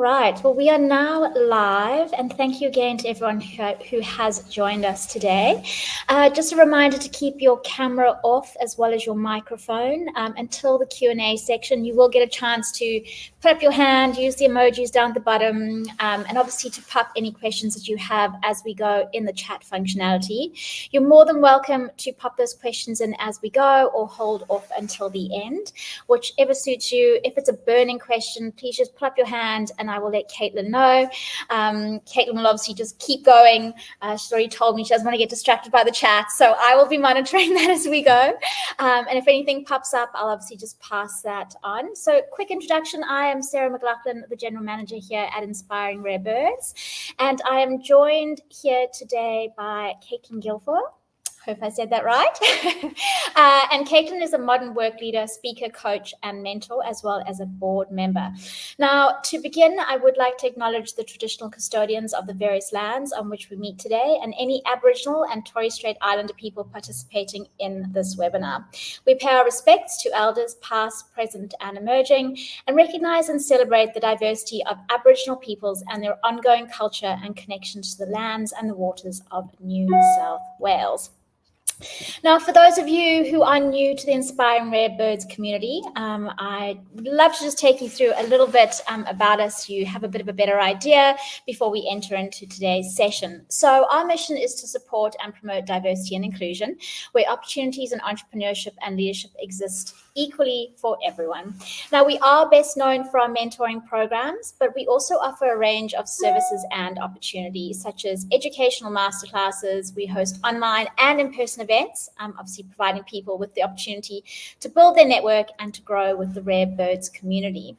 right. Well, we are now live, and thank you again to everyone who has joined us today. Just a reminder to keep your camera off as well as your microphone until the Q&A section. You will get a chance to put up your hand, use the emojis down at the bottom, and obviously to pop any questions that you have as we go in the chat functionality. You're more than welcome to pop those questions in as we go or hold off until the end, whichever suits you. If it's a burning question, please just put up your hand and I will let Caitlin know. Caitlin will obviously just keep going. She's already told me she doesn't want to get distracted by the chat, so I will be monitoring that as we go. And if anything pops up, I'll obviously just pass that on. So quick introduction, I am Sarah McLaughlin, the General Manager here at Inspiring Rare Birds, and I am joined here today by Caitlin Guilfoyle. Hope I said that right. And Caitlin is a modern work leader, speaker, coach, and mentor, as well as a board member. Now, to begin, I would like to acknowledge the traditional custodians of the various lands on which we meet today and any Aboriginal and Torres Strait Islander people participating in this webinar. We pay our respects to elders past, present, and emerging, and recognise and celebrate the diversity of Aboriginal peoples and their ongoing culture and connection to the lands and the waters of New South Wales. Now, for those of you who are new to the Inspiring Rare Birds community, I'd love to just take you through a little bit about us so you have a bit of a better idea before we enter into today's session. So our mission is to support and promote diversity and inclusion, where opportunities in entrepreneurship and leadership exist equally for everyone. Now, we are best known for our mentoring programs, but we also offer a range of services and opportunities, such as educational masterclasses. We host online and in-person events, obviously providing people with the opportunity to build their network and to grow with the Rare Birds community.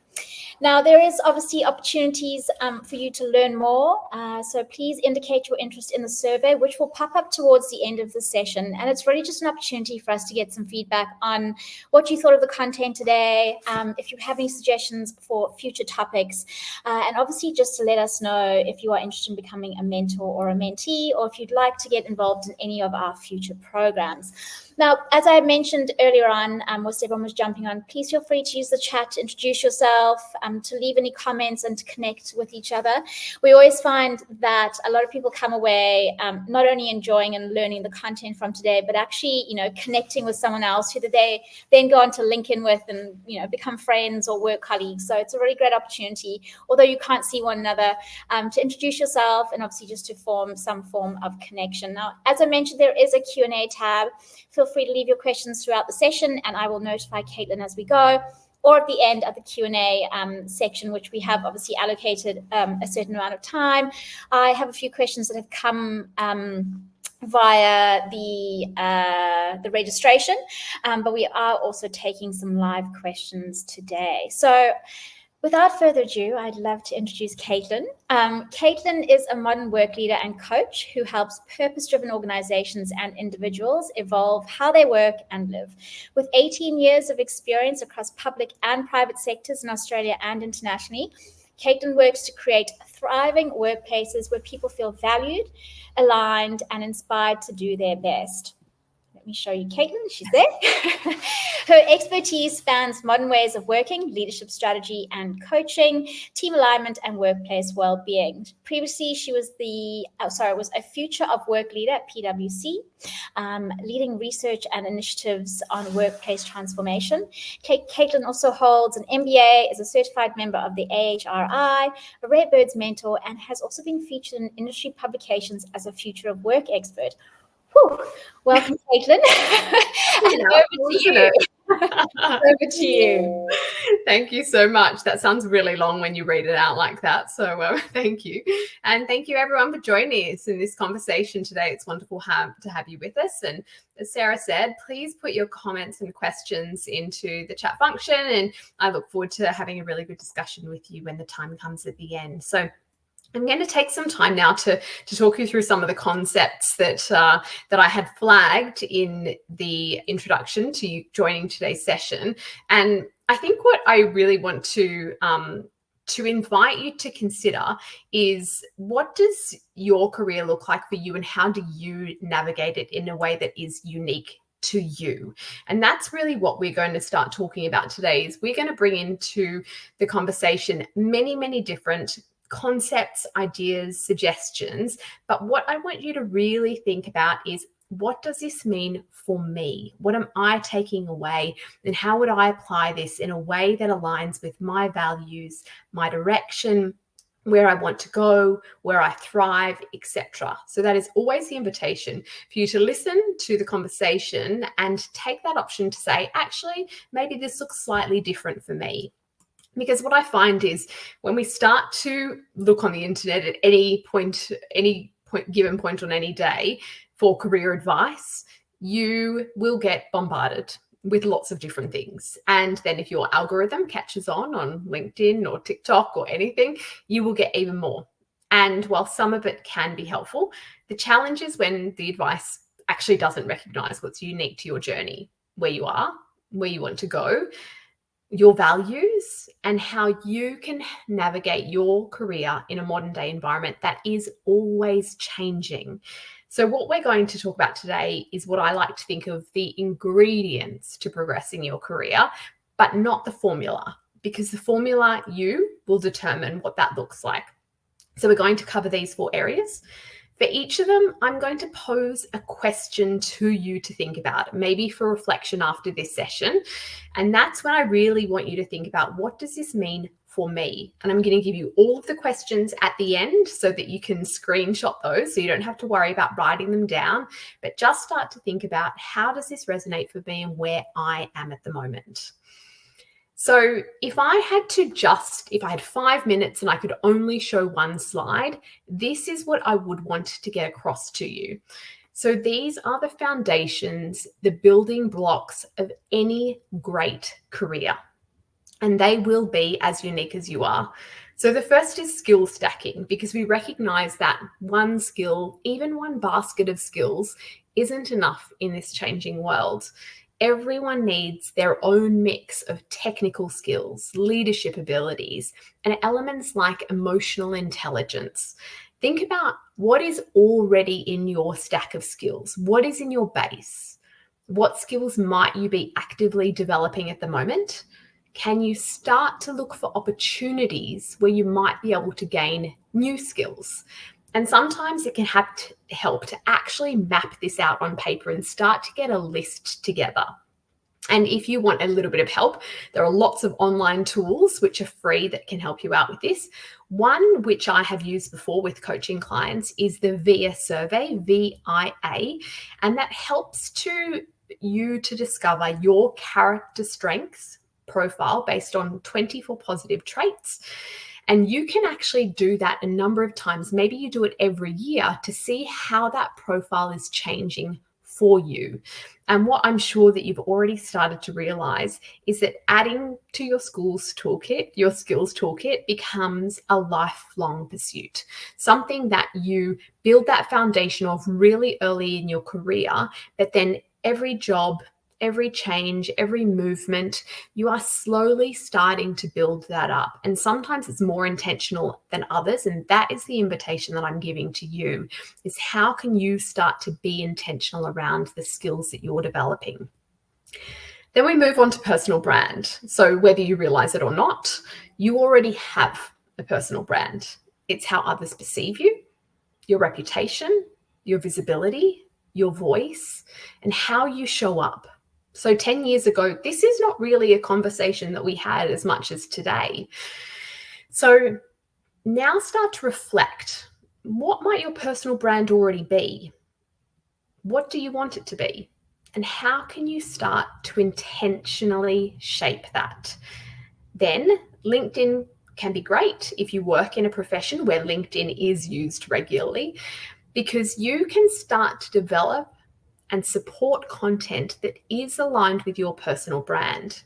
Now, there is obviously opportunities for you to learn more, so please indicate your interest in the survey, which will pop up towards the end of the session. And it's really just an opportunity for us to get some feedback on what you thought of the content today, if you have any suggestions for future topics, and obviously just to let us know if you are interested in becoming a mentor or a mentee, or if you'd like to get involved in any of our future programs. Now, as I mentioned earlier on, whilst everyone was jumping on, please feel free to use the chat to introduce yourself, to leave any comments and to connect with each other. We always find that a lot of people come away not only enjoying and learning the content from today, but actually, connecting with someone else who they then go on to link in with and, become friends or work colleagues. So it's a really great opportunity, although you can't see one another, to introduce yourself and obviously just to form some form of connection. Now, as I mentioned, there is a Q&A tab. Feel free to leave your questions throughout the session and I will notify Caitlin as we go, or at the end of the Q&A section, which we have obviously allocated a certain amount of time. I have a few questions that have come via the registration, but we are also taking some live questions today. So without further ado, I'd love to introduce Caitlin. Caitlin is a modern work leader and coach who helps purpose-driven organizations and individuals evolve how they work and live. With 18 years of experience across public and private sectors in Australia and internationally, Caitlin works to create thriving workplaces where people feel valued, aligned, and inspired to do their best. Let me show you Caitlin, she's there. Her expertise spans modern ways of working, leadership strategy and coaching, team alignment and workplace well-being. Previously, she was was a future of work leader at PwC, leading research and initiatives on workplace transformation. Caitlin also holds an MBA, is a certified member of the AHRI, a Rare Birds mentor, and has also been featured in industry publications as a future of work expert. Whew. Welcome, Caitlin. And over to you. Over to you. Thank you so much. That sounds really long when you read it out like that. So thank you. And thank you everyone for joining us in this conversation today. It's wonderful to have you with us. And as Sarah said, please put your comments and questions into the chat function. And I look forward to having a really good discussion with you when the time comes at the end. So I'm going to take some time now to talk you through some of the concepts that I had flagged in the introduction to you joining today's session. And I think what I really want to invite you to consider is, what does your career look like for you and how do you navigate it in a way that is unique to you. And that's really what we're going to start talking about today. Is we're going to bring into the conversation many, many different concepts, ideas, suggestions. But what I want you to really think about is, what does this mean for me? What am I taking away? And how would I apply this in a way that aligns with my values, my direction, where I want to go, where I thrive, etc. So that is always the invitation for you to listen to the conversation and take that option to say, actually, maybe this looks slightly different for me. Because what I find is when we start to look on the internet at any given point on any day for career advice, you will get bombarded with lots of different things. And then if your algorithm catches on LinkedIn or TikTok or anything, you will get even more. And while some of it can be helpful, the challenge is when the advice actually doesn't recognize what's unique to your journey, where you are, where you want to go, your values, and how you can navigate your career in a modern day environment that is always changing. So what we're going to talk about today is what I like to think of the ingredients to progressing your career, but not the formula, because the formula you will determine what that looks like. So we're going to cover these 4 areas. For each of them, I'm going to pose a question to you to think about, maybe for reflection after this session. And that's when I really want you to think about, what does this mean for me? And I'm going to give you all of the questions at the end so that you can screenshot those, so you don't have to worry about writing them down, but just start to think about, how does this resonate for me and where I am at the moment? So if I had 5 minutes and I could only show one slide, this is what I would want to get across to you. So these are the foundations, the building blocks of any great career, and they will be as unique as you are. So the first is skill stacking, because we recognize that one skill, even one basket of skills, isn't enough in this changing world. Everyone needs their own mix of technical skills, leadership abilities, and elements like emotional intelligence. Think about what is already in your stack of skills. What is in your base? What skills might you be actively developing at the moment? Can you start to look for opportunities where you might be able to gain new skills? And sometimes it can help to actually map this out on paper and start to get a list together. And if you want a little bit of help, there are lots of online tools which are free that can help you out with this. One which I have used before with coaching clients is the VIA survey, VIA, and that helps you to discover your character strengths profile based on 24 positive traits. And you can actually do that a number of times. Maybe you do it every year to see how that profile is changing for you. And what I'm sure that you've already started to realize is that adding to your skills toolkit becomes a lifelong pursuit, something that you build that foundation of really early in your career, but then every job, every change, every movement, you are slowly starting to build that up. And sometimes it's more intentional than others. And that is the invitation that I'm giving to you, is how can you start to be intentional around the skills that you're developing? Then we move on to personal brand. So whether you realize it or not, you already have a personal brand. It's how others perceive you, your reputation, your visibility, your voice, and how you show up. So 10 years ago, this is not really a conversation that we had as much as today. So now start to reflect. What might your personal brand already be? What do you want it to be? And how can you start to intentionally shape that? Then LinkedIn can be great if you work in a profession where LinkedIn is used regularly, because you can start to develop and support content that is aligned with your personal brand.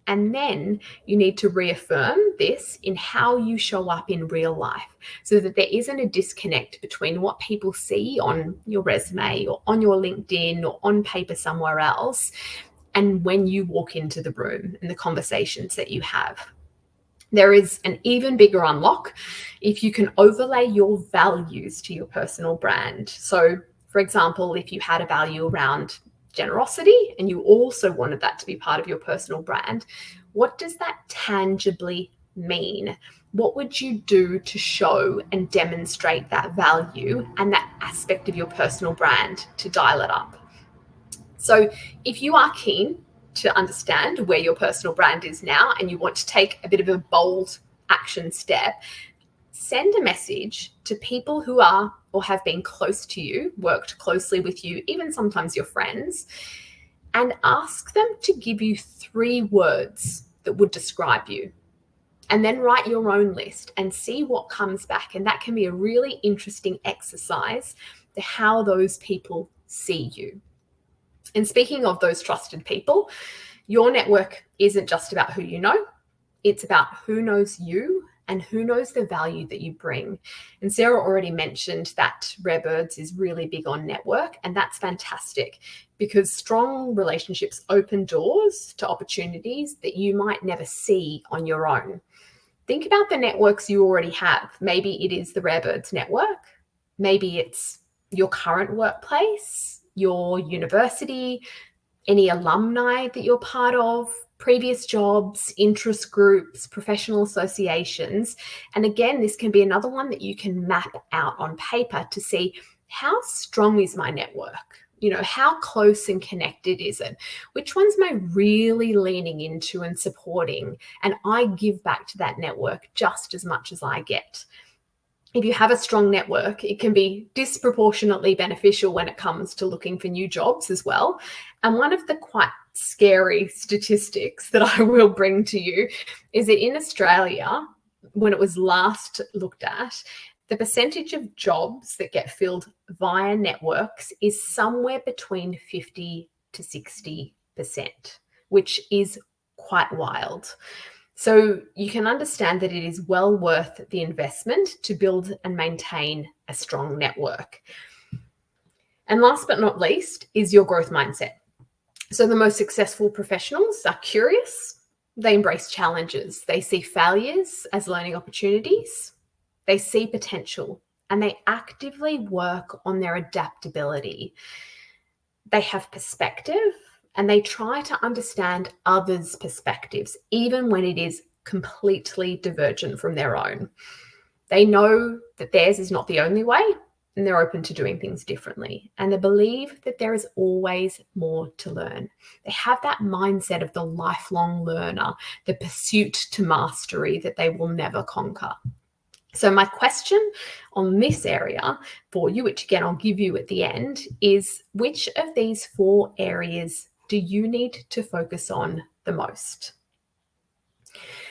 And then you need to reaffirm this in how you show up in real life, so that there isn't a disconnect between what people see on your resume or on your LinkedIn or on paper somewhere else, and when you walk into the room and the conversations that you have. There is an even bigger unlock if you can overlay your values to your personal brand. So for example, if you had a value around generosity, and you also wanted that to be part of your personal brand, what does that tangibly mean? What would you do to show and demonstrate that value and that aspect of your personal brand to dial it up? So if you are keen to understand where your personal brand is now and you want to take a bit of a bold action step, send a message to people who are or have been close to you, worked closely with you, even sometimes your friends, and ask them to give you 3 words that would describe you. And then write your own list and see what comes back. And that can be a really interesting exercise to how those people see you. And speaking of those trusted people, your network isn't just about who you know, it's about who knows you and who knows the value that you bring. And Sarah already mentioned that Rare Birds is really big on network, and that's fantastic because strong relationships open doors to opportunities that you might never see on your own. Think about the networks you already have. Maybe it is the Rare Birds network. Maybe it's your current workplace, your university, any alumni that you're part of, previous jobs, interest groups, professional associations. And again, this can be another one that you can map out on paper to see how strong is my network? You know, how close and connected is it? Which ones am I really leaning into and supporting? And I give back to that network just as much as I get. If you have a strong network, it can be disproportionately beneficial when it comes to looking for new jobs as well. And one of the quite scary statistics that I will bring to you is that in Australia, when it was last looked at, the percentage of jobs that get filled via networks is somewhere between 50 to 60%, which is quite wild. So you can understand that it is well worth the investment to build and maintain a strong network. And last but not least is your growth mindset. So the most successful professionals are curious, they embrace challenges, they see failures as learning opportunities, they see potential, and they actively work on their adaptability. They have perspective, and they try to understand others' perspectives, even when it is completely divergent from their own. They know that theirs is not the only way, and they're open to doing things differently. And they believe that there is always more to learn. They have that mindset of the lifelong learner, the pursuit to mastery that they will never conquer. So my question on this area for you, which again I'll give you at the end, is which of these 4 areas do you need to focus on the most?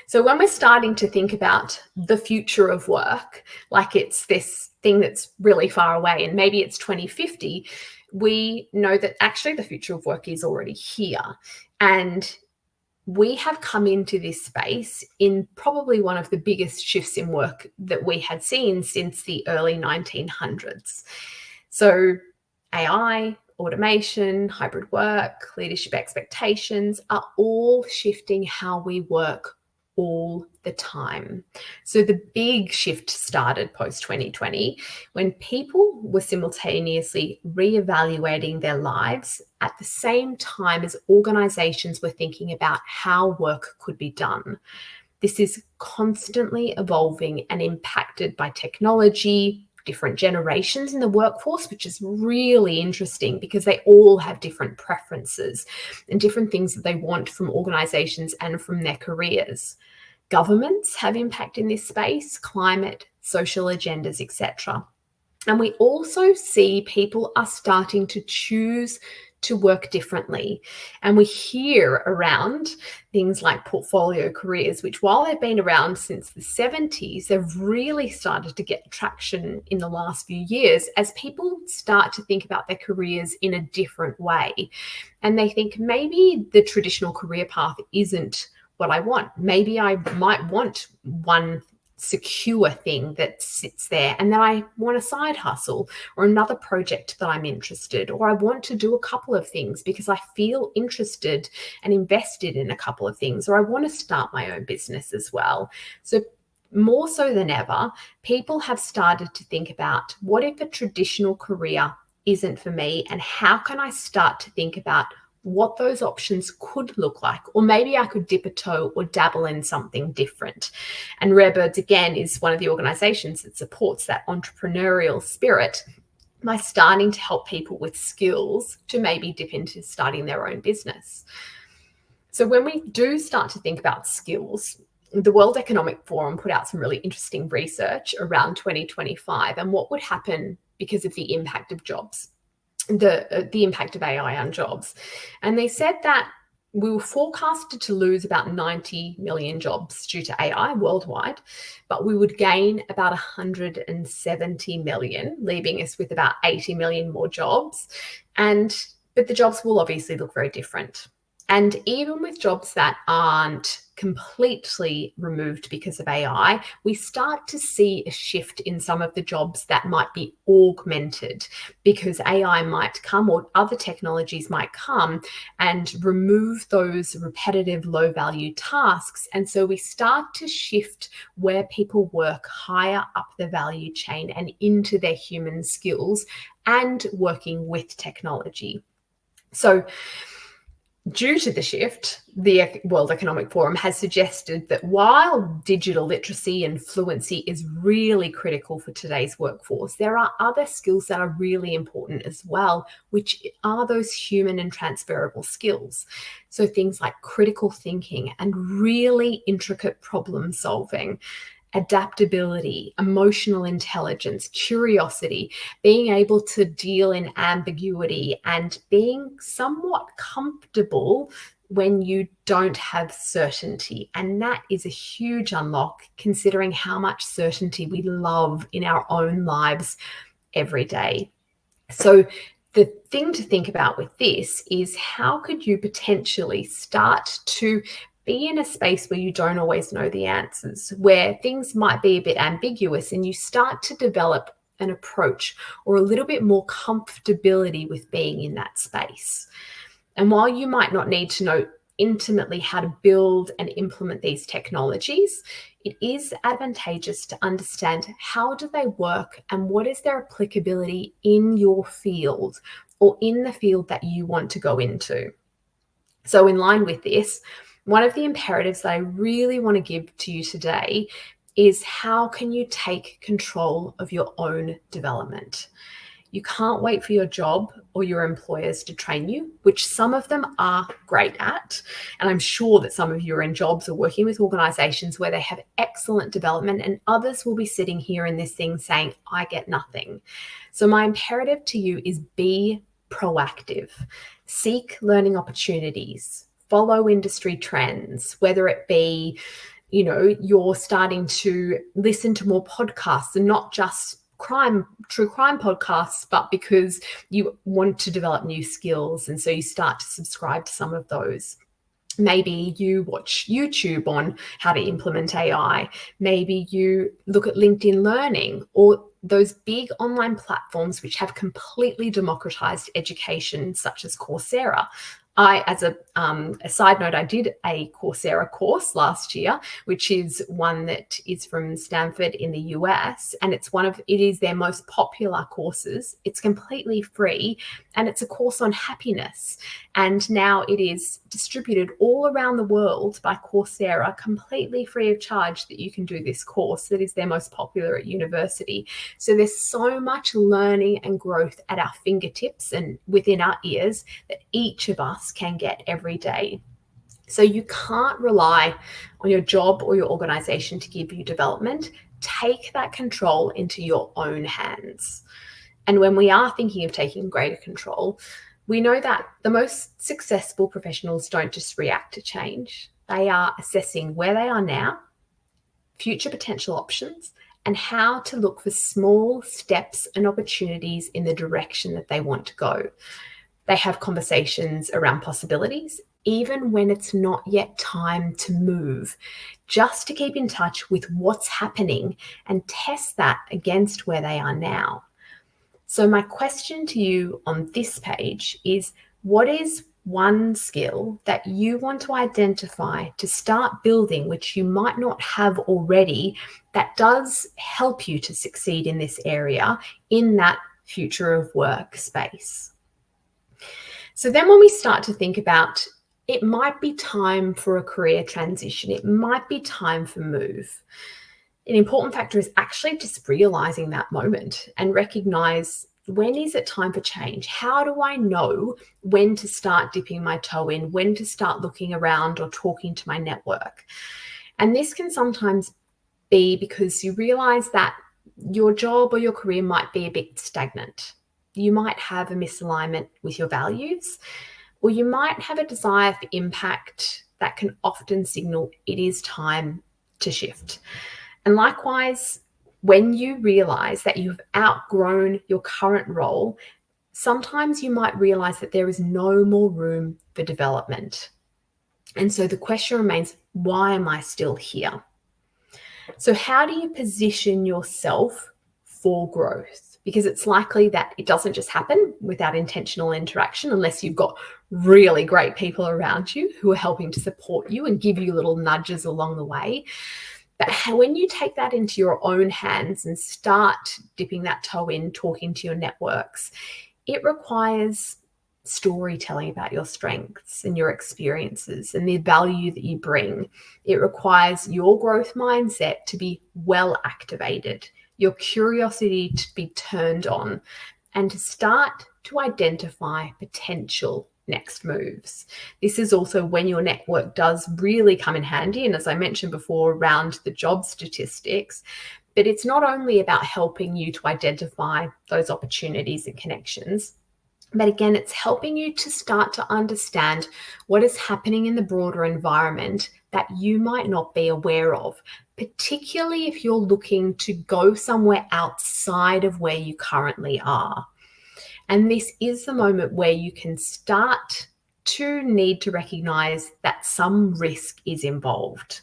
So when we're starting to think about the future of work, like it's this thing that's really far away and maybe it's 2050, we know that actually the future of work is already here. And we have come into this space in probably one of the biggest shifts in work that we had seen since the early 1900s. So AI, automation, hybrid work, leadership expectations are all shifting how we work all the time. So the big shift started post 2020 when people were simultaneously reevaluating their lives at the same time as organizations were thinking about how work could be done. This is constantly evolving and impacted by technology, different generations in the workforce, which is really interesting because they all have different preferences and different things that they want from organizations and from their careers. Governments have impact in this space, climate, social agendas, etc. And we also see people are starting to choose to work differently. And we hear around things like portfolio careers, which while they've been around since the 70s, they've really started to get traction in the last few years as people start to think about their careers in a different way. And they think maybe the traditional career path isn't what I want. Maybe I might want one secure thing that sits there and then I want a side hustle or another project that I'm interested, or I want to do a couple of things because I feel interested and invested in a couple of things, or I want to start my own business as well. So more so than ever, people have started to think about what if a traditional career isn't for me, and how can I start to think about what those options could look like? Or maybe I could dip a toe or dabble in something different. And Rare Birds, again, is one of the organizations that supports that entrepreneurial spirit by starting to help people with skills to maybe dip into starting their own business. So when we do start to think about skills, the World Economic Forum put out some really interesting research around 2025 and what would happen because of the impact of jobs, the impact of AI on jobs. And they said that we were forecasted to lose about 90 million jobs due to AI worldwide, but we would gain about 170 million, leaving us with about 80 million more jobs. But the jobs will obviously look very different. And even with jobs that aren't completely removed because of AI, we start to see a shift in some of the jobs that might be augmented because AI might come or other technologies might come and remove those repetitive low-value tasks. And so we start to shift where people work higher up the value chain and into their human skills and working with technology. So due to the shift, the World Economic Forum has suggested that while digital literacy and fluency is really critical for today's workforce, there are other skills that are really important as well, which are those human and transferable skills. So things like critical thinking and really intricate problem solving, adaptability, emotional intelligence, curiosity, being able to deal in ambiguity, and being somewhat comfortable when you don't have certainty. And that is a huge unlock considering how much certainty we love in our own lives every day. So the thing to think about with this is how could you potentially start to be in a space where you don't always know the answers, where things might be a bit ambiguous, and you start to develop an approach or a little bit more comfortability with being in that space. And while you might not need to know intimately how to build and implement these technologies, it is advantageous to understand how do they work and what is their applicability in your field or in the field that you want to go into. So in line with this, one of the imperatives that I really want to give to you today is how can you take control of your own development? You can't wait for your job or your employers to train you, which some of them are great at. And I'm sure that some of you are in jobs or working with organizations where they have excellent development, and others will be sitting here in this thing saying, I get nothing. So my imperative to you is be proactive. Seek learning opportunities. Follow industry trends, whether it be, you're starting to listen to more podcasts and not just true crime podcasts, but because you want to develop new skills. And so you start to subscribe to some of those. Maybe you watch YouTube on how to implement AI. Maybe you look at LinkedIn Learning or those big online platforms which have completely democratized education, such as Coursera. As a side note, I did a Coursera course last year, which is one that is from Stanford in the US, and it is their most popular courses. It's completely free, and it's a course on happiness. And now it is distributed all around the world by Coursera, completely free of charge, that you can do this course that is their most popular at university. So there's so much learning and growth at our fingertips and within our ears that each of us can get every day. So you can't rely on your job or your organization to give you development. Take that control into your own hands. And when we are thinking of taking greater control, we know that the most successful professionals don't just react to change. They are assessing where they are now, future potential options, and how to look for small steps and opportunities in the direction that they want to go. They have conversations around possibilities, even when it's not yet time to move, just to keep in touch with what's happening and test that against where they are now. So my question to you on this page is, what is one skill that you want to identify to start building, which you might not have already, that does help you to succeed in this area, in that future of work space. So then when we start to think about, it might be time for a career transition, it might be time for move, an important factor is actually just realizing that moment and recognize, when is it time for change? How do I know when to start dipping my toe in, when to start looking around or talking to my network? And this can sometimes be because you realize that your job or your career might be a bit stagnant. You might have a misalignment with your values, or you might have a desire for impact that can often signal it is time to shift. And likewise, when you realize that you've outgrown your current role, sometimes you might realize that there is no more room for development. And so the question remains, why am I still here? So how do you position yourself for growth? Because it's likely that it doesn't just happen without intentional interaction, unless you've got really great people around you who are helping to support you and give you little nudges along the way. But when you take that into your own hands and start dipping that toe in, talking to your networks, it requires storytelling about your strengths and your experiences and the value that you bring. It requires your growth mindset to be well activated, your curiosity to be turned on, and to start to identify potential next moves. This is also when your network does really come in handy. And as I mentioned before, around the job statistics, but it's not only about helping you to identify those opportunities and connections, but again, it's helping you to start to understand what is happening in the broader environment that you might not be aware of, particularly if you're looking to go somewhere outside of where you currently are. And this is the moment where you can start to need to recognize that some risk is involved.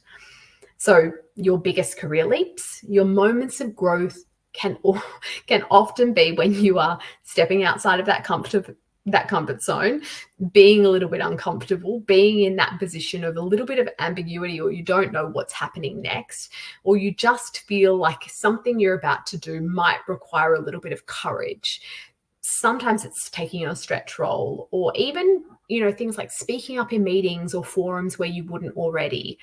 So your biggest career leaps, your moments of growth can often be when you are stepping outside of that comfort zone, being a little bit uncomfortable, being in that position of a little bit of ambiguity, or you don't know what's happening next, or you just feel like something you're about to do might require a little bit of courage. Sometimes it's taking a stretch role, or even, things like speaking up in meetings or forums where you wouldn't already.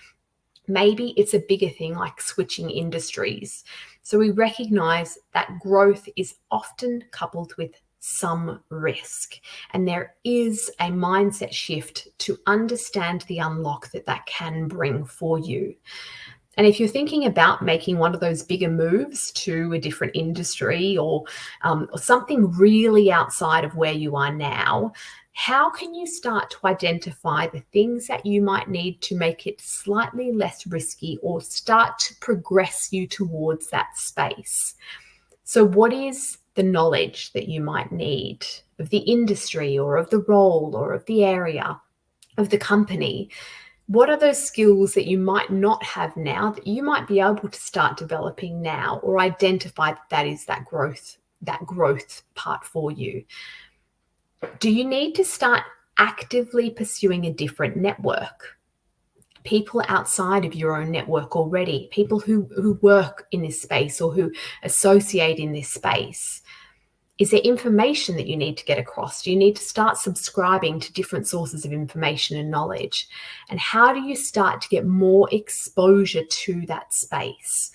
Maybe it's a bigger thing like switching industries. So we recognize that growth is often coupled with some risk, and there is a mindset shift to understand the unlock that can bring for you. And if you're thinking about making one of those bigger moves to a different industry or something really outside of where you are now, how can you start to identify the things that you might need to make it slightly less risky or start to progress you towards that space? So what is the knowledge that you might need of the industry or of the role or of the area of the company? What are those skills that you might not have now that you might be able to start developing now, or identify that is that growth part for you? Do you need to start actively pursuing a different network? People outside of your own network already, people who work in this space or who associate in this space. Is there information that you need to get across? Do you need to start subscribing to different sources of information and knowledge? And how do you start to get more exposure to that space?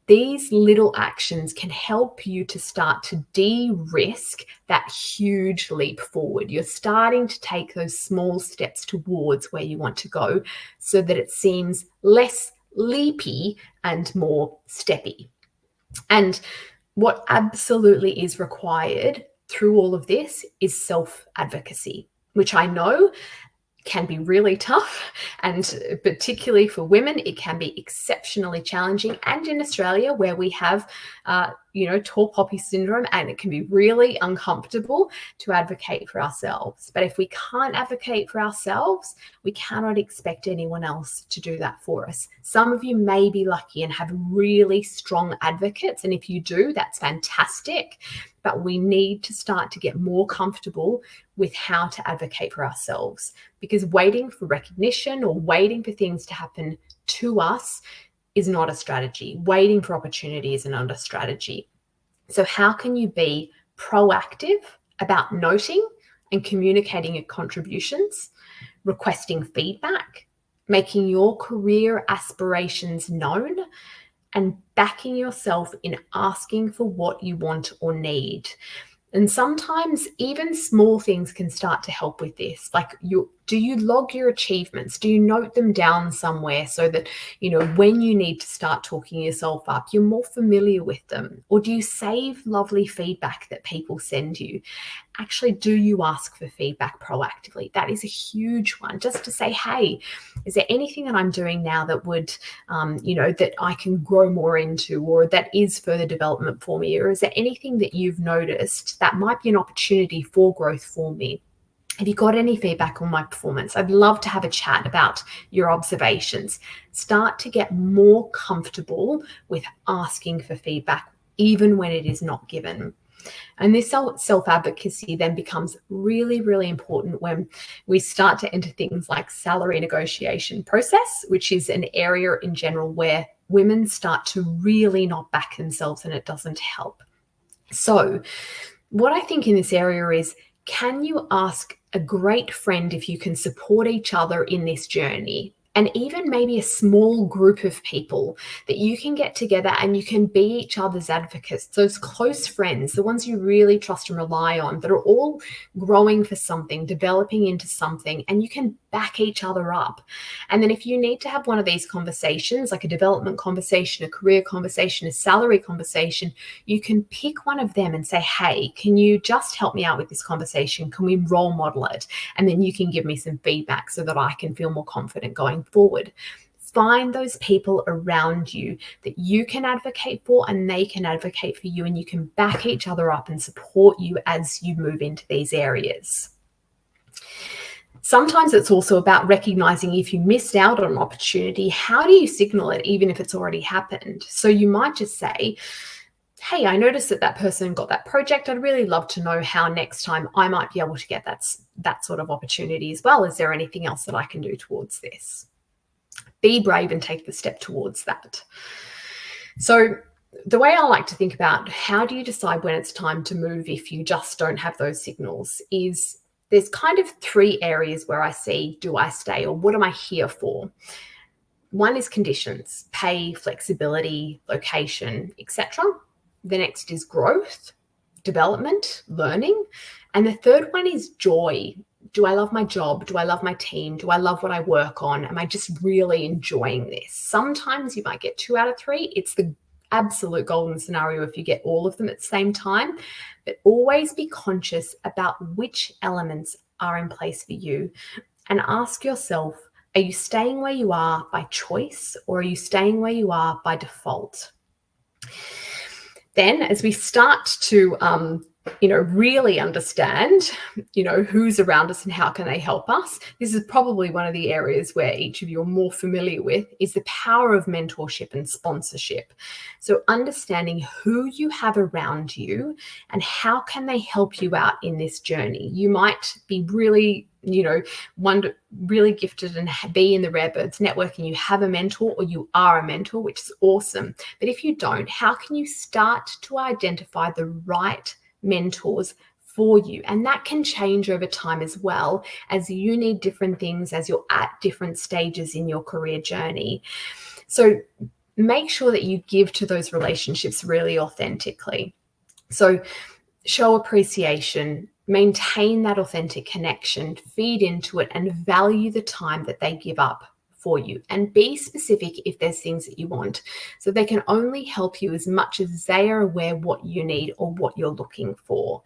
These little actions can help you to start to de-risk that huge leap forward. You're starting to take those small steps towards where you want to go so that it seems less leapy and more steppy. And what absolutely is required through all of this is self-advocacy, which I know can be really tough, and particularly for women, it can be exceptionally challenging. And in Australia, where we have, tall poppy syndrome, and it can be really uncomfortable to advocate for ourselves. But if we can't advocate for ourselves, we cannot expect anyone else to do that for us. Some of you may be lucky and have really strong advocates, and if you do, that's fantastic. But we need to start to get more comfortable with how to advocate for ourselves, because waiting for recognition or waiting for things to happen to us is not a strategy. Waiting for opportunity is not a strategy. So how can you be proactive about noting and communicating your contributions, requesting feedback, making your career aspirations known, and backing yourself in asking for what you want or need. And sometimes even small things can start to help with this. Like, do you log your achievements? Do you note them down somewhere so that, when you need to start talking yourself up, you're more familiar with them? Or do you save lovely feedback that people send you? Actually, do you ask for feedback proactively? That is a huge one. Just to say, hey, is there anything that I'm doing now that would, that I can grow more into, or that is further development for me? Or is there anything that you've noticed that might be an opportunity for growth for me? Have you got any feedback on my performance? I'd love to have a chat about your observations. Start to get more comfortable with asking for feedback, even when it is not given. And this self-advocacy then becomes really, really important when we start to enter things like salary negotiation process, which is an area in general where women start to really not back themselves, and it doesn't help. So what I think in this area is, can you ask a great friend if you can support each other in this journey? And even maybe a small group of people that you can get together and you can be each other's advocates, those close friends, the ones you really trust and rely on, that are all growing for something, developing into something, and you can back each other up. And then if you need to have one of these conversations, like a development conversation, a career conversation, a salary conversation, you can pick one of them and say, hey, can you just help me out with this conversation? Can we role model it? And then you can give me some feedback so that I can feel more confident going forward. Find those people around you that you can advocate for and they can advocate for you, and you can back each other up and support you as you move into these areas. Sometimes it's also about recognizing if you missed out on an opportunity, how do you signal it even if it's already happened? So you might just say, hey, I noticed that person got that project. I'd really love to know how next time I might be able to get that sort of opportunity as well. Is there anything else that I can do towards this? Be brave and take the step towards that. So the way I like to think about how do you decide when it's time to move if you just don't have those signals is, there's kind of three areas where I see, do I stay, or what am I here for? One is conditions, pay, flexibility, location, etc. The next is growth, development, learning. And the third one is joy. Do I love my job? Do I love my team? Do I love what I work on? Am I just really enjoying this? Sometimes you might get 2 out of 3. It's the absolute golden scenario if you get all of them at the same time. But always be conscious about which elements are in place for you, and ask yourself, are you staying where you are by choice, or are you staying where you are by default? Then as we start to really understand, who's around us and how can they help us, this is probably one of the areas where each of you are more familiar with, is the power of mentorship and sponsorship. So understanding who you have around you and how can they help you out in this journey. You might be really really gifted and be in the rare birds network and you have a mentor, or you are a mentor, which is awesome. But if you don't, how can you start to identify the right mentors for you? And that can change over time as well, as you need different things as you're at different stages in your career journey. So make sure that you give to those relationships really authentically. So show appreciation, maintain that authentic connection, feed into it, and value the time that they give up for you. And be specific if there's things that you want. So they can only help you as much as they are aware what you need or what you're looking for.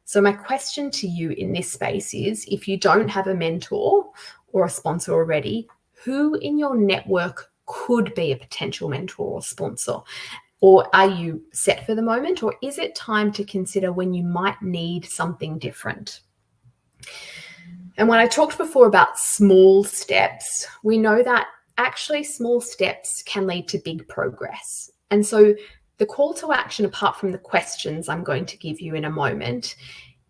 So my question to you in this space is, if you don't have a mentor or a sponsor already, who in your network could be a potential mentor or sponsor? Or are you set for the moment? Or is it time to consider when you might need something different? And when I talked before about small steps, we know that actually small steps can lead to big progress. And so the call to action, apart from the questions I'm going to give you in a moment,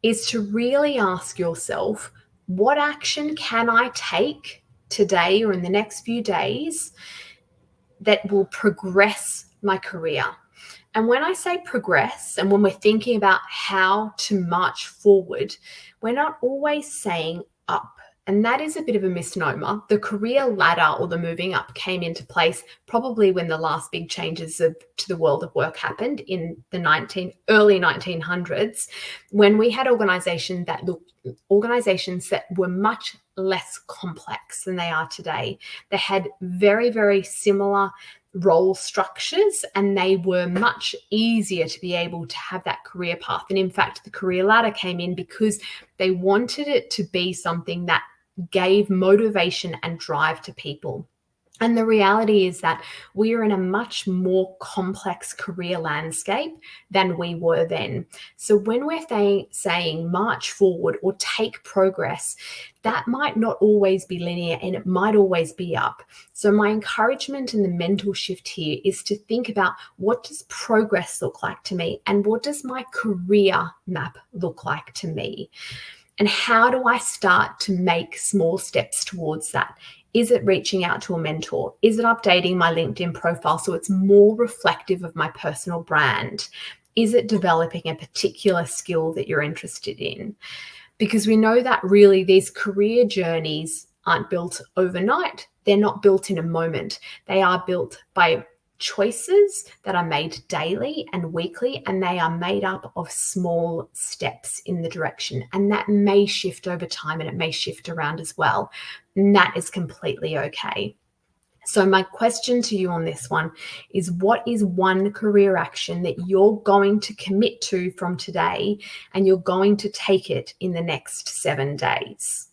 is to really ask yourself, what action can I take today or in the next few days that will progress my career? And when I say progress, and when we're thinking about how to march forward, we're not always saying up. And that is a bit of a misnomer. The career ladder or the moving up came into place probably when the last big changes to the world of work happened in the early 1900s, when we had organizations that were much less complex than they are today. They had very, very similar role structures, and they were much easier to be able to have that career path. And in fact, the career ladder came in because they wanted it to be something that gave motivation and drive to people. And the reality is that we are in a much more complex career landscape than we were then. So when we're saying march forward or take progress, that might not always be linear, and it might always be up. So my encouragement and the mental shift here is to think about, what does progress look like to me? And what does my career map look like to me? And how do I start to make small steps towards that? Is it reaching out to a mentor? Is it updating my LinkedIn profile so it's more reflective of my personal brand? Is it developing a particular skill that you're interested in? Because we know that really these career journeys aren't built overnight. They're not built in a moment. They are built by choices that are made daily and weekly, and they are made up of small steps in the direction. And that may shift over time, and it may shift around as well. And that is completely okay. So my question to you on this one is, what is one career action that you're going to commit to from today, and you're going to take it in the next 7 days?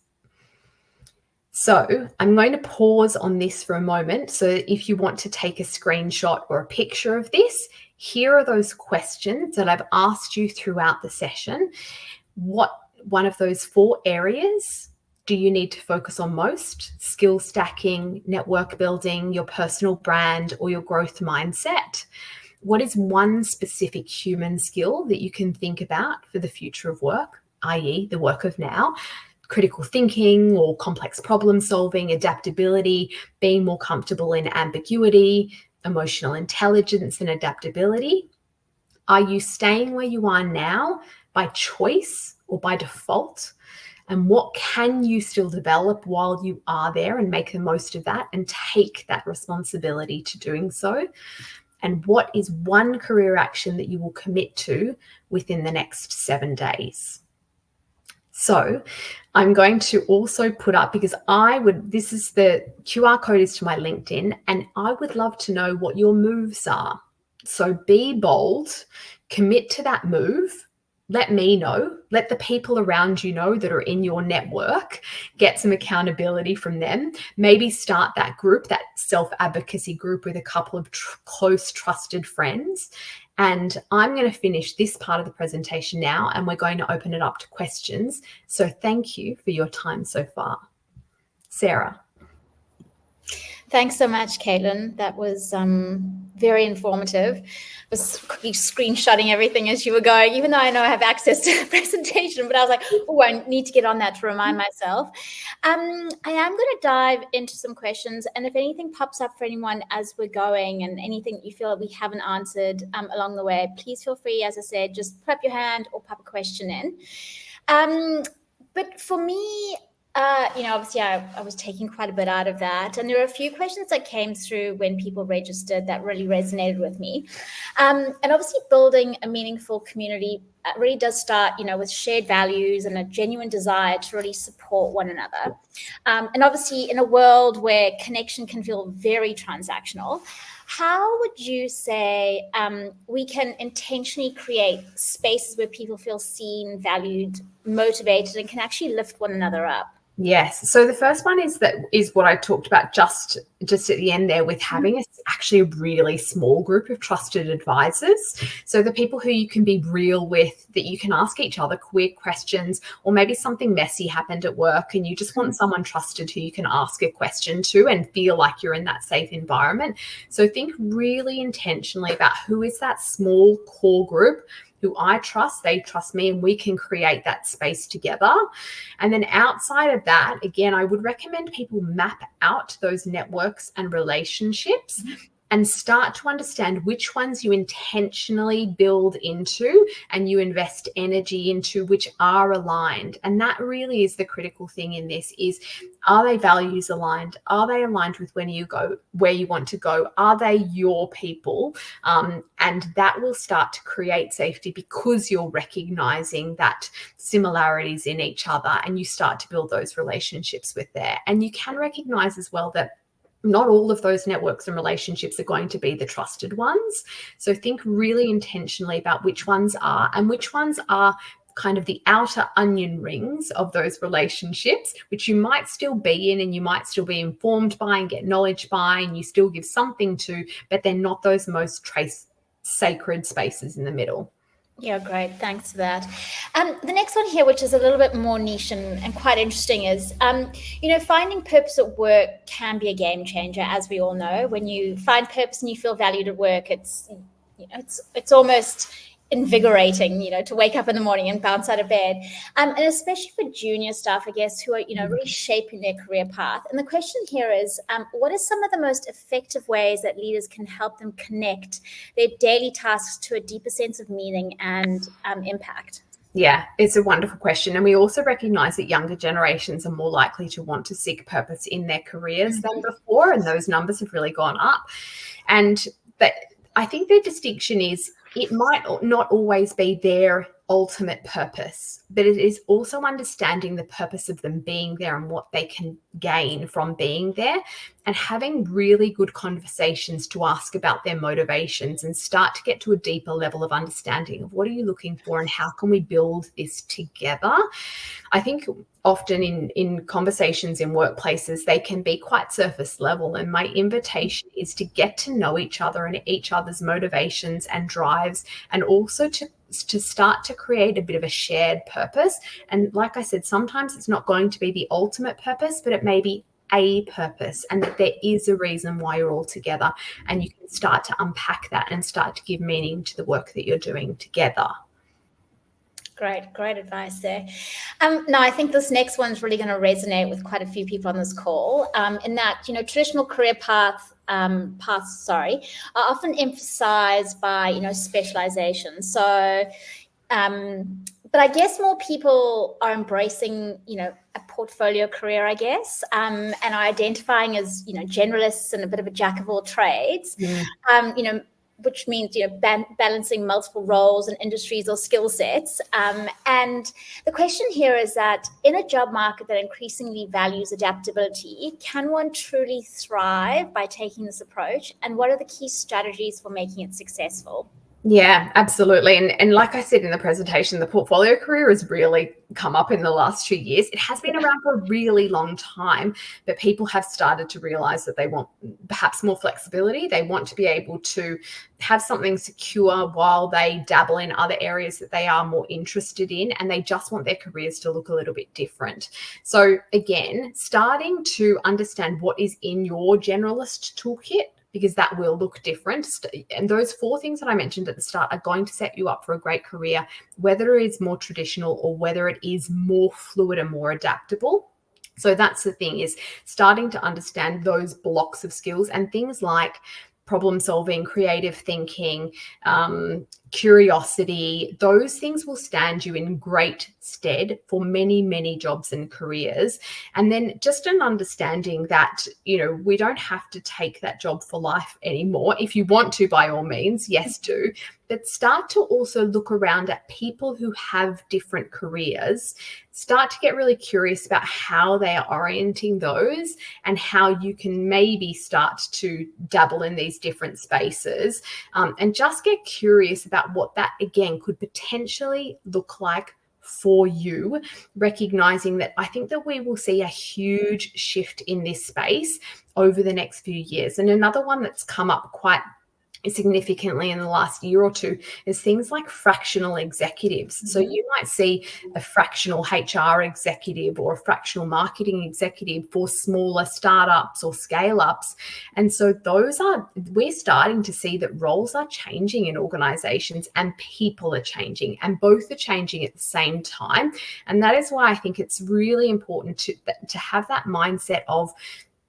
So I'm going to pause on this for a moment. So if you want to take a screenshot or a picture of this, here are those questions that I've asked you throughout the session. What one of those 4 areas do you need to focus on most? Skill stacking, network building, your personal brand, or your growth mindset? What is one specific human skill that you can think about for the future of work, i.e. the work of now? Critical thinking or complex problem solving, adaptability, being more comfortable in ambiguity, emotional intelligence and adaptability. Are you staying where you are now by choice or by default? And what can you still develop while you are there and make the most of that and take that responsibility to doing so? And what is one career action that you will commit to within the next 7 days? So I'm going to also put up, because this is the QR code is to my LinkedIn, and I would love to know what your moves are. So be bold, commit to that move. Let me know, let the people around you know that are in your network, get some accountability from them. Maybe start that group, that self-advocacy group, with a couple of close, trusted friends. And I'm going to finish this part of the presentation now, and we're going to open it up to questions. So thank you for your time so far. Sarah. Thanks so much, Caitlin. That was very informative. I was screenshotting everything as you were going, even though I know I have access to the presentation, but I was like, oh, I need to get on that to remind myself. I am going to dive into some questions, and if anything pops up for anyone as we're going, and anything that you feel that we haven't answered along the way, please feel free, as I said, just put up your hand or pop a question in. But for me, obviously I was taking quite a bit out of that. And there were a few questions that came through when people registered that really resonated with me. And obviously building a meaningful community really does start, with shared values and a genuine desire to really support one another. And obviously in a world where connection can feel very transactional, how would you say we can intentionally create spaces where people feel seen, valued, motivated, and can actually lift one another up? Yes. So the first one is what I talked about just at the end there, with having actually a really small group of trusted advisors. So the people who you can be real with, that you can ask each other quick questions, or maybe something messy happened at work and you just want someone trusted who you can ask a question to and feel like you're in that safe environment. So think really intentionally about who is that small core group who I trust, they trust me, and we can create that space together. And then outside of that, again, I would recommend people map out those networks and relationships and start to understand which ones you intentionally build into and you invest energy into, which are aligned. And that really is the critical thing in this is, are they values aligned? Are they aligned with when you go where you want to go? Are they your people? And that will start to create safety because you're recognizing that similarities in each other and you start to build those relationships with there. And you can recognize as well that not all of those networks and relationships are going to be the trusted ones. So think really intentionally about which ones are and which ones are kind of the outer onion rings of those relationships, which you might still be in and you might still be informed by and get knowledge by and you still give something to, but they're not those most sacred spaces in the middle. Yeah, great. Thanks for that. The next one here, which is a little bit more niche and quite interesting, is, finding purpose at work can be a game changer, as we all know. When you find purpose and you feel valued at work, it's almost invigorating, to wake up in the morning and bounce out of bed. And especially for junior staff, I guess, who are, really shaping their career path. And the question here is, what are some of the most effective ways that leaders can help them connect their daily tasks to a deeper sense of meaning and impact? Yeah, it's a wonderful question. And we also recognize that younger generations are more likely to want to seek purpose in their careers than before. And those numbers have really gone up. And I think the distinction is, it might not always be their ultimate purpose, but it is also understanding the purpose of them being there and what they can gain from being there, and having really good conversations to ask about their motivations and start to get to a deeper level of understanding of what are you looking for and how can we build this together. I think often in conversations in workplaces, they can be quite surface level. And my invitation is to get to know each other and each other's motivations and drives, and also to start to create a bit of a shared purpose. And like I said, sometimes it's not going to be the ultimate purpose, but it may be a purpose, and that there is a reason why you're all together, and you can start to unpack that and start to give meaning to the work that you're doing together. Great advice there. No, I think this next one's really going to resonate with quite a few people on this call, in that, traditional career paths are often emphasized by, specialization. So, but I guess more people are embracing, a portfolio career, I guess, and are identifying as, generalists and a bit of a jack of all trades, which means, balancing multiple roles and industries or skill sets. And the question here is that in a job market that increasingly values adaptability, can one truly thrive by taking this approach? And what are the key strategies for making it successful? Yeah, absolutely. And like I said in the presentation, the portfolio career has really come up in the last 2 years. It has been around for a really long time, but people have started to realize that they want perhaps more flexibility. They want to be able to have something secure while they dabble in other areas that they are more interested in, and they just want their careers to look a little bit different. So again, starting to understand what is in your generalist toolkit, because that will look different. And those 4 things that I mentioned at the start are going to set you up for a great career, whether it is more traditional or whether it is more fluid and more adaptable. So that's the thing, is starting to understand those blocks of skills, and things like problem solving, creative thinking, curiosity. Those things will stand you in great stead for many, many jobs and careers. And then just an understanding that, we don't have to take that job for life anymore. If you want to, by all means, yes, do. But start to also look around at people who have different careers. Start to get really curious about how they are orienting those and how you can maybe start to dabble in these different spaces, and just get curious about what that, again, could potentially look like for you, recognizing that I think that we will see a huge shift in this space over the next few years. And another one that's come up quite significantly in the last year or two is things like fractional executives. So you might see a fractional HR executive or a fractional marketing executive for smaller startups or scale ups. And so we're starting to see that roles are changing in organizations and people are changing, and both are changing at the same time. And that is why I think it's really important to have that mindset of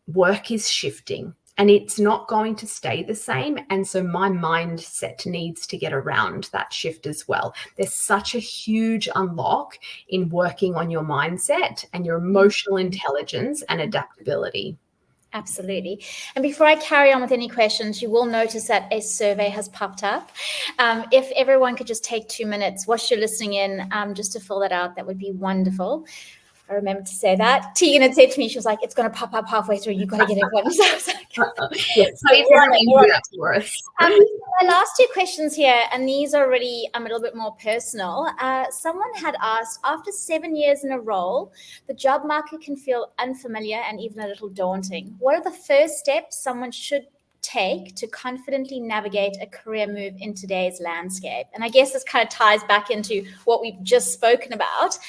work is shifting. and it's not going to stay the same. And so my mindset needs to get around that shift as well. There's such a huge unlock in working on your mindset and your emotional intelligence and adaptability. Absolutely. And before I carry on with any questions, you will notice that a survey has popped up. If everyone could just take 2 minutes whilst you're listening in, just to fill that out, that would be wonderful. I remember to say that. Tegan had said to me, she was like, it's going to pop up halfway through. You've got to get everyone. So I was like, yes, please do that for us. My last two questions here, and these are really a little bit more personal. Someone had asked, after 7 years in a role, the job market can feel unfamiliar and even a little daunting. What are the first steps someone should take to confidently navigate a career move in today's landscape? And I guess this kind of ties back into what we've just spoken about.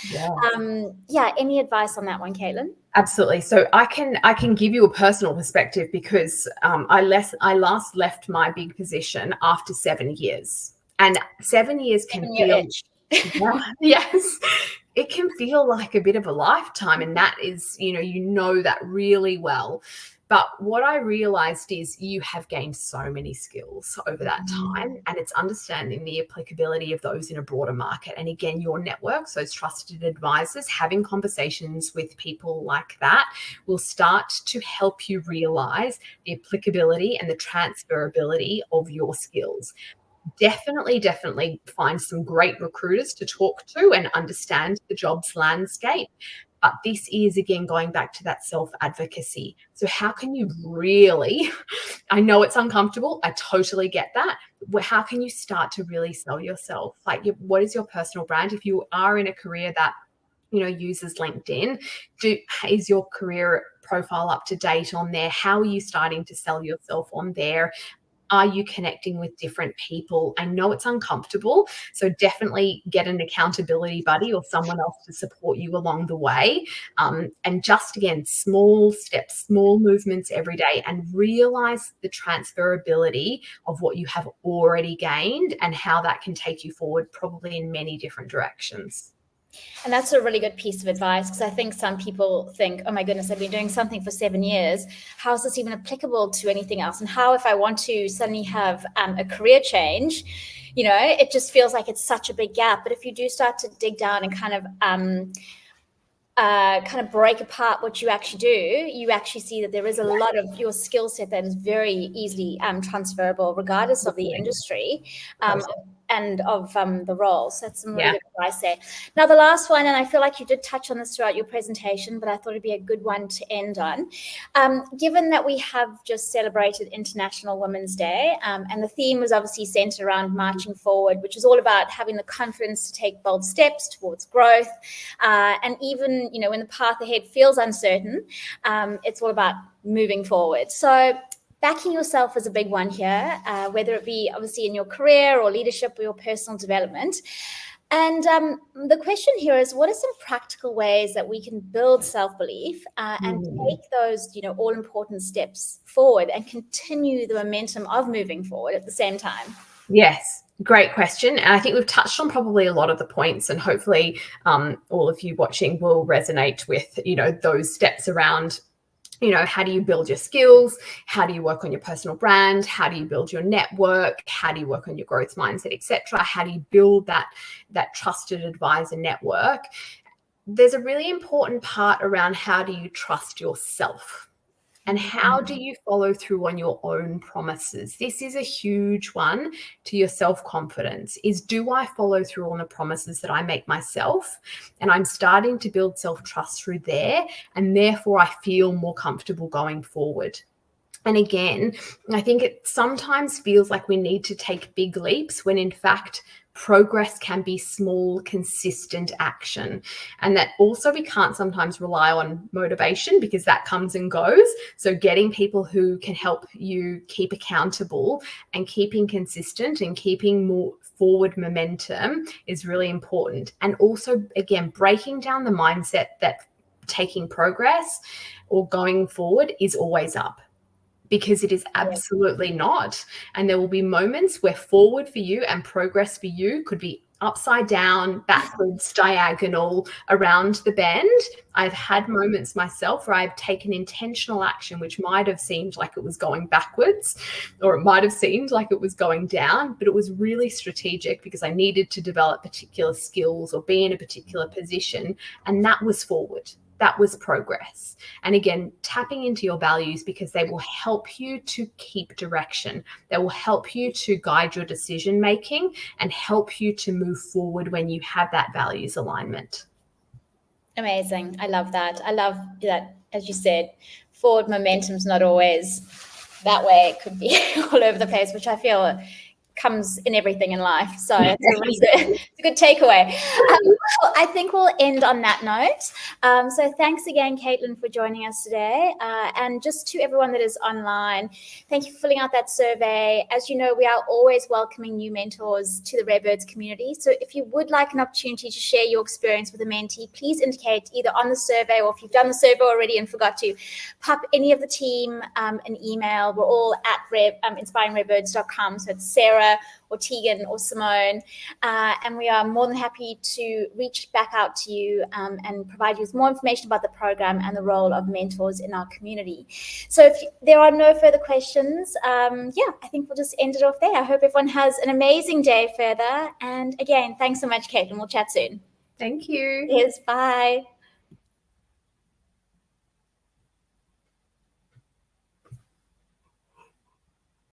Any advice on that one, Caitlin? Absolutely. So I can give you a personal perspective because I last left my big position after 7 years, and 7 years can feel yes, it can feel like a bit of a lifetime, and that is you know that really well. But what I realized is you have gained so many skills over that time, and it's understanding the applicability of those in a broader market. And again, your networks, those trusted advisors, having conversations with people like that will start to help you realize the applicability and the transferability of your skills. Definitely find some great recruiters to talk to and understand the jobs landscape. But this is, again, going back to that self-advocacy. So how can you really, I know it's uncomfortable, I totally get that, but how can you start to really sell yourself? Like, what is your personal brand? If you are in a career that, uses LinkedIn, is your career profile up to date on there? How are you starting to sell yourself on there? Are you connecting with different people? I know it's uncomfortable, so definitely get an accountability buddy or someone else to support you along the way. And just, again, small steps, small movements every day, and realize the transferability of what you have already gained and how that can take you forward probably in many different directions. And that's a really good piece of advice, because I think some people think, oh my goodness, I've been doing something for 7 years. How is this even applicable to anything else? And how, if I want to suddenly have a career change, it just feels like it's such a big gap. But if you do start to dig down and kind of break apart what you actually do, you actually see that there is a lot of your skill set that is very easily transferable, regardless of the industry. And of the role. So that's some really good advice there. Now, the last one, and I feel like you did touch on this throughout your presentation, but I thought it'd be a good one to end on. Given that we have just celebrated International Women's Day, and the theme was obviously centered around marching forward, which is all about having the confidence to take bold steps towards growth. And even, when the path ahead feels uncertain, it's all about moving forward. So backing yourself is a big one here, whether it be obviously in your career or leadership or your personal development. And the question here is, what are some practical ways that we can build self-belief and take those, all-important steps forward and continue the momentum of moving forward at the same time? Yes. Great question. And I think we've touched on probably a lot of the points, and hopefully all of you watching will resonate with, those steps around, how do you build your skills? How do you work on your personal brand? How do you build your network? How do you work on your growth mindset, etc.? How do you build that trusted advisor network? There's a really important part around how do you trust yourself? And how do you follow through on your own promises? This is a huge one to your self-confidence, is, do I follow through on the promises that I make myself? And I'm starting to build self-trust through there, and therefore I feel more comfortable going forward. And again, I think it sometimes feels like we need to take big leaps when in fact progress can be small, consistent action. And that also, we can't sometimes rely on motivation because that comes and goes. So getting people who can help you keep accountable and keeping consistent and keeping more forward momentum is really important. And also, again, breaking down the mindset that taking progress or going forward is always up, because it is absolutely not. And there will be moments where forward for you and progress for you could be upside down, backwards, diagonal, around the bend. I've had moments myself where I've taken intentional action, which might have seemed like it was going backwards, or it might have seemed like it was going down, but it was really strategic because I needed to develop particular skills or be in a particular position, and that was forward. That was progress. And again, tapping into your values, because they will help you to keep direction. They will help you to guide your decision making and help you to move forward when you have that values alignment. Amazing. I love that. I love that, as you said, forward momentum's not always that way. It could be all over the place, which I feel comes in everything in life. So it's a good takeaway. Well, I think we'll end on that note. So thanks again, Caitlin, for joining us today. And just to everyone that is online, thank you for filling out that survey. As you know, we are always welcoming new mentors to the Redbirds community. So if you would like an opportunity to share your experience with a mentee, please indicate either on the survey, or if you've done the survey already and forgot to, pop any of the team an email. We're all at inspiringredbirds.com. So it's Sarah or Tegan or Simone, and we are more than happy to reach back out to you and provide you with more information about the program and the role of mentors in our community. So if there are no further questions, I think we'll just end it off there. I hope everyone has an amazing day further. And again, thanks so much, Caitlin. We'll chat soon. Thank you. Yes, bye.